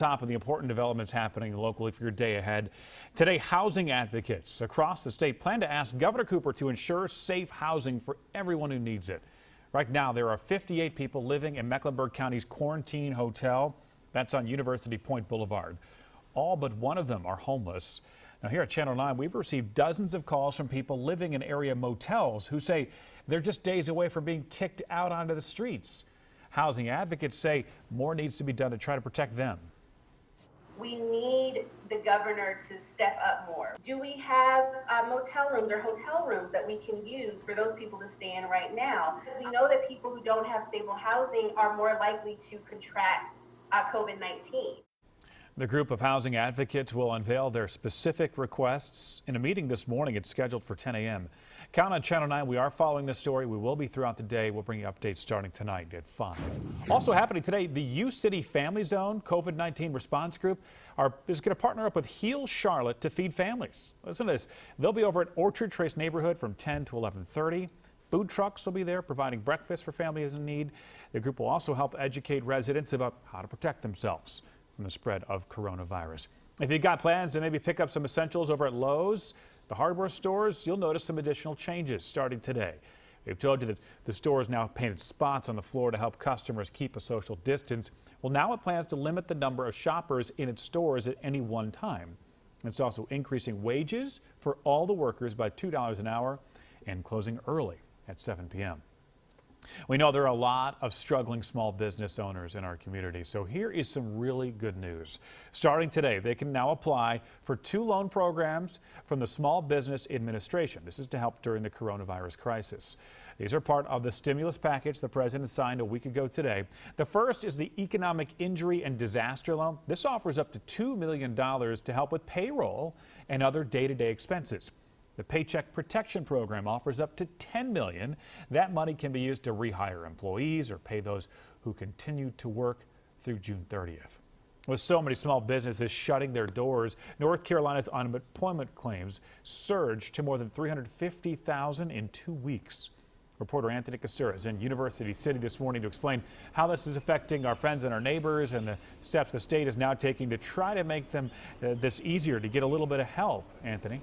Top of the important developments happening locally for your day ahead. Today, housing advocates across the state plan to ask Governor Cooper to ensure safe housing for everyone who needs it. Right now, there are 58 people living in Mecklenburg County's Quarantine Hotel. That's on University Point Boulevard. All but one of them are homeless. Now, here at Channel 9, we've received dozens of calls from people living in area motels who say they're just days away from being kicked out onto the streets. Housing advocates say more needs to be done to try to protect them. We need the governor to step up more. Do we have motel rooms or hotel rooms that we can use for those people to stay in right now? We know that people who don't have stable housing are more likely to contract COVID-19. The group of housing advocates will unveil their specific requests in a meeting this morning. It's scheduled for 10 a.m. Count on Channel 9. We are following this story. We will be throughout the day. We'll bring you updates starting tonight at 5. Also happening today, the U-City Family Zone COVID-19 response group is going to partner up with Heal Charlotte to feed families. Listen to this. They'll be over at Orchard Trace neighborhood from 10 to 11:30. Food trucks will be there providing breakfast for families in need. The group will also help educate residents about how to protect themselves from the spread of coronavirus. If you've got plans to maybe pick up some essentials over at Lowe's, the hardware stores, you'll notice some additional changes starting today. We've told you that the store has now painted spots on the floor to help customers keep a social distance. Well, now it plans to limit the number of shoppers in its stores at any one time. It's also increasing wages for all the workers by $2 an hour and closing early at 7 p.m. We know there are a lot of struggling small business owners in our community, so here is some really good news. Starting today, they can now apply for 2 loan programs from the Small Business Administration. This is to help during the coronavirus crisis. These are part of the stimulus package the president signed a week ago today. The first is the Economic Injury and Disaster Loan. This offers up to $2 million to help with payroll and other day-to-day expenses. The Paycheck Protection Program offers up to $10 million. That money can be used to rehire employees or pay those who continue to work through June 30th. With so many small businesses shutting their doors, North Carolina's unemployment claims surged to more than 350,000 in 2 weeks. Reporter Anthony Costura is in University City this morning to explain how this is affecting our friends and our neighbors and the steps the state is now taking to try to make them this easier to get a little bit of help. Anthony.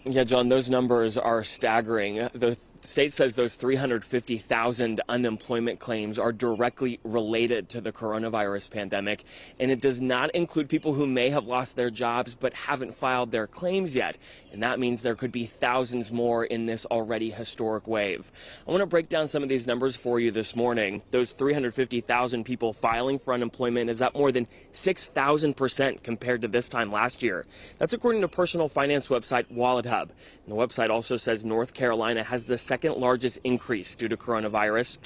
Yeah, John, those numbers are staggering. The state says those 350,000 unemployment claims are directly related to the coronavirus pandemic, and it does not include people who may have lost their jobs but haven't filed their claims yet. And that means there could be thousands more in this already historic wave. I want to break down some of these numbers for you this morning. Those 350,000 people filing for unemployment is up more than 6,000% compared to this time last year. That's according to personal finance website Wallet Hub. And the website also says North Carolina has the second largest increase due to coronavirus,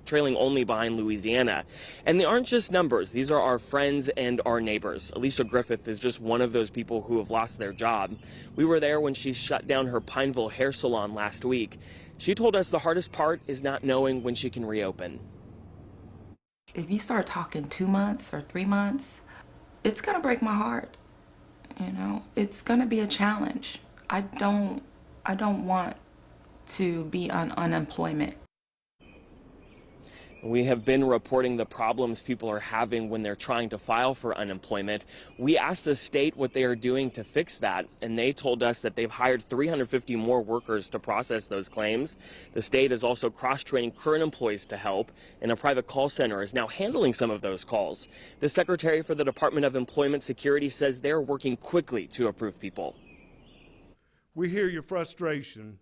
trailing only behind Louisiana. And they aren't just numbers. These are our friends and our neighbors. Alicia Griffith is just one of those people who have lost their job. We were there when she shut down her Pineville hair salon last week. She told us the hardest part is not knowing when she can reopen. If you start talking 2 months or 3 months, it's going to break my heart. You know, it's going to be a challenge. I don't want to be on unemployment. We have been reporting the problems people are having when they're trying to file for unemployment. We asked the state what they are doing to fix that, and they told us that they've hired 350 more workers to process those claims. The state is also cross-training current employees to help, and a private call center is now handling some of those calls. The secretary for the Department of Employment Security says they're working quickly to approve people. We hear your frustration,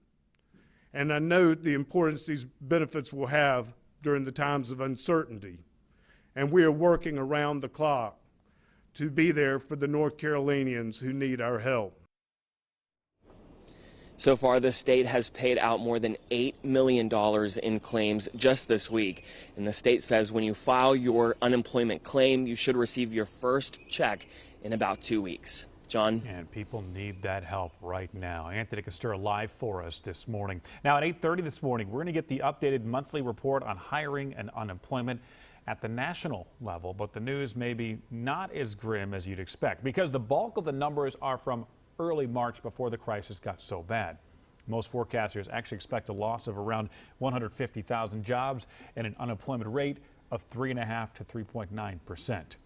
and I know the importance these benefits will have during the times of uncertainty. And we are working around the clock to be there for the North Carolinians who need our help. So far, the state has paid out more than $8 million in claims just this week. And the state says when you file your unemployment claim, you should receive your first check in about 2 weeks. John? And people need that help right now. Anthony Costura live for us this morning. Now at 8:30 this morning, we're going to get the updated monthly report on hiring and unemployment at the national level. But the news may be not as grim as you'd expect because the bulk of the numbers are from early March before the crisis got so bad. Most forecasters actually expect a loss of around 150,000 jobs and an unemployment rate of 3.5 to 3.9%.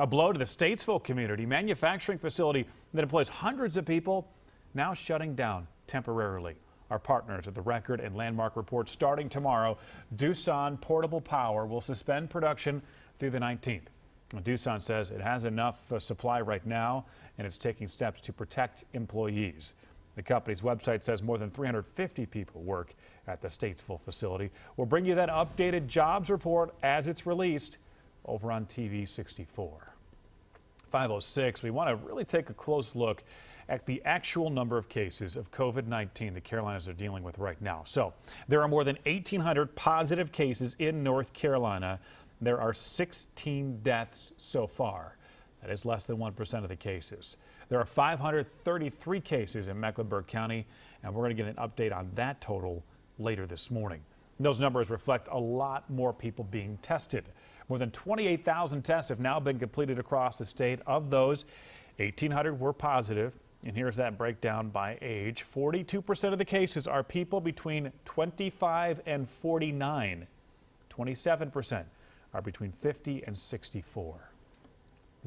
A blow to the Statesville community. Manufacturing facility that employs hundreds of people now shutting down temporarily. Our partners at The Record and Landmark report starting tomorrow, Doosan Portable Power will suspend production through the 19th. Doosan says it has enough supply right now and it's taking steps to protect employees. The company's website says more than 350 people work at the Statesville facility. We'll bring you that updated jobs report as it's released over on TV 64. 5:06, we want to really take a close look at the actual number of cases of COVID-19 the Carolinas are dealing with right now. So there are more than 1,800 positive cases in North Carolina. There are 16 deaths so far. That is less than 1% of the cases. There are 533 cases in Mecklenburg County, and we're going to get an update on that total later this morning. Those numbers reflect a lot more people being tested. More than 28,000 tests have now been completed across the state. Of those, 1,800 were positive. And here's that breakdown by age. 42% of the cases are people between 25 and 49. 27% are between 50 and 64.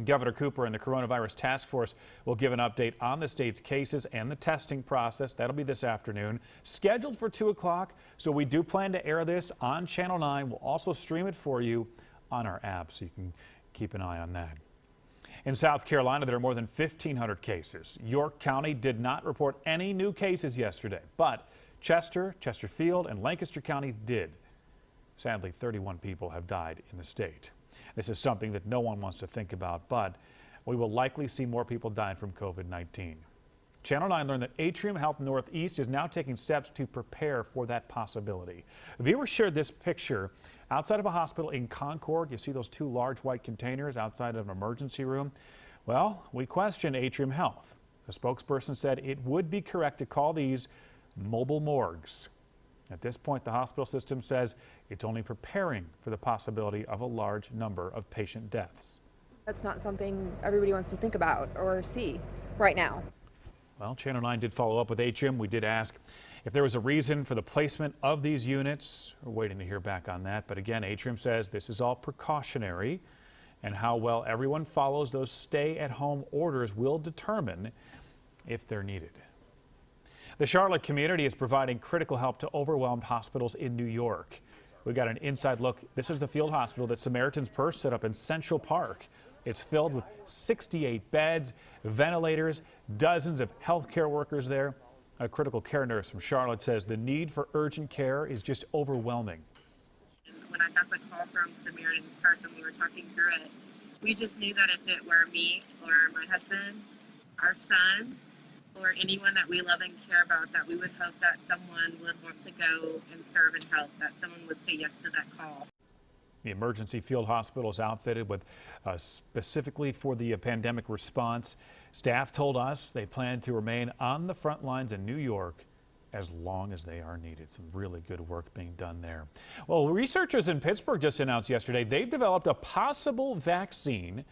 Governor Cooper and the coronavirus task force will give an update on the state's cases and the testing process. That'll be this afternoon, scheduled for 2 o'clock. So we do plan to air this on Channel 9. We'll also stream it for you on our app, so you can keep an eye on that. In South Carolina, there are more than 1,500 cases. York County did not report any new cases yesterday, but Chester, Chesterfield, and Lancaster counties did. Sadly, 31 people have died in the state. This is something that no one wants to think about, but we will likely see more people dying from COVID-19. Channel 9 learned that Atrium Health Northeast is now taking steps to prepare for that possibility. Viewers shared this picture outside of a hospital in Concord. You see those two large white containers outside of an emergency room. Well, we questioned Atrium Health. The spokesperson said it would be correct to call these mobile morgues. At this point, the hospital system says it's only preparing for the possibility of a large number of patient deaths. That's not something everybody wants to think about or see right now. Well, Channel 9 did follow up with Atrium. We did ask if there was a reason for the placement of these units. We're waiting to hear back on that. But again, Atrium says this is all precautionary, and how well everyone follows those stay-at-home orders will determine if they're needed. The Charlotte community is providing critical help to overwhelmed hospitals in New York. We got an inside look. This is the field hospital that Samaritan's Purse set up in Central Park. It's filled with 68 beds, ventilators, dozens of healthcare workers there. A critical care nurse from Charlotte says the need for urgent care is just overwhelming. When I got the call from Samaritan's Purse and we were talking through it, we just knew that if it were me or my husband, our son, or anyone that we love and care about, that we would hope that someone would want to go and serve and help, that someone would say yes to that call. The emergency field hospital is outfitted with specifically for the pandemic response. Staff told us they plan to remain on the front lines in New York as long as they are needed. Some really good work being done there. Well, researchers in Pittsburgh just announced yesterday they've developed a possible vaccine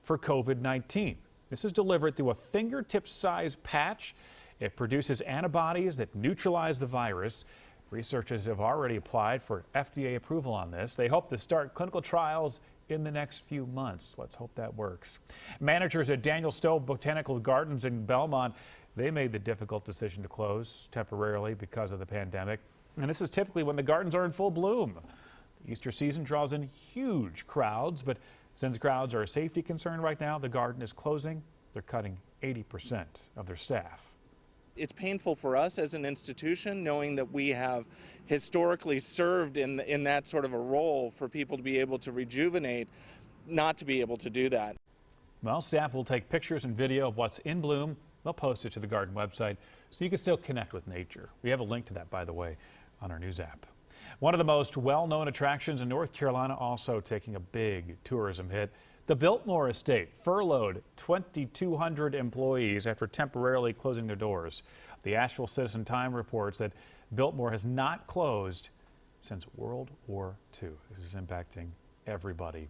for COVID-19. This is delivered through a fingertip-sized patch. It produces antibodies that neutralize the virus. Researchers have already applied for FDA approval on this. They hope to start clinical trials in the next few months. Let's hope that works. Managers at Daniel Stowe Botanical Gardens in Belmont, they made the difficult decision to close temporarily because of the pandemic. And this is typically when the gardens are in full bloom. The Easter season draws in huge crowds, but since crowds are a safety concern right now, the garden is closing. They're cutting 80% of their staff. It's painful for us as an institution knowing that we have historically served in that sort of a role for people to be able to rejuvenate, not to be able to do that. Well, staff will take pictures and video of what's in bloom. They'll post it to the garden website so you can still connect with nature. We have a link to that, by the way, on our news app. One of the most well-known attractions in North Carolina also taking a big tourism hit. The Biltmore Estate furloughed 2,200 employees after temporarily closing their doors. The Asheville Citizen-Times reports that Biltmore has not closed since World War II. This is impacting everybody